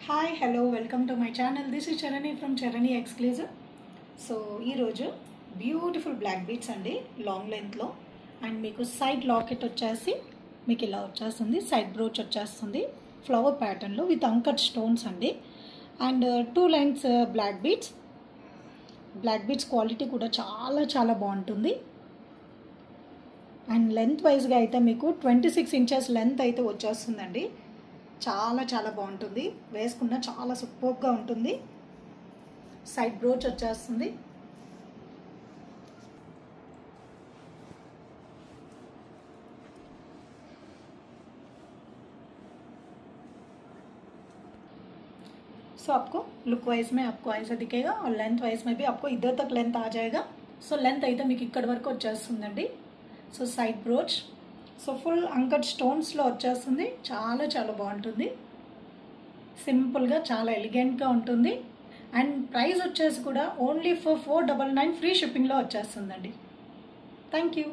Hi hello welcome to my channel. This is Charani from Charani exclusive. So ఈరోజు beautiful black beads అండి, long లెంత్లో. And మీకు side locket వచ్చేసి మీకు ఇలా వచ్చేస్తుంది, సైడ్ బ్రోచ్ వచ్చేస్తుంది ఫ్లవర్ ప్యాటర్న్లో విత్ అంకట్ స్టోన్స్ అండి. And 2 lines black beads quality కూడా చాలా చాలా బాగుంటుంది. అండ్ లెంత్ వైజ్గా అయితే మీకు 26 ఇంచెస్ లెంత్ అయితే వచ్చేస్తుందండి. చాలా చాలా బాగుంటుంది, వేసుకున్న చాలా సూపర్గా ఉంటుంది. సైడ్ బ్రోచ్ వచ్చేస్తుంది. सो आपको लुक वाइज में आपको ऐसा दिखेगा और लेंथ वाइज में भी आपको इधर तक लेंथ आ जाएगा. सो लेंथ అయితే మీకు ఇక్కడ వరకు వచ్చేస్తుందండి. So side brooch, so full అంకట్ స్టోన్స్లో వచ్చేస్తుంది. చాలా చాలా బాగుంటుంది, సింపుల్గా చాలా ఎలిగెంట్గా ఉంటుంది. అండ్ ప్రైస్ వచ్చేసి కూడా ఓన్లీ ఫర్ 499 ఫ్రీ షిప్పింగ్లో వచ్చేస్తుందండి. Thank you.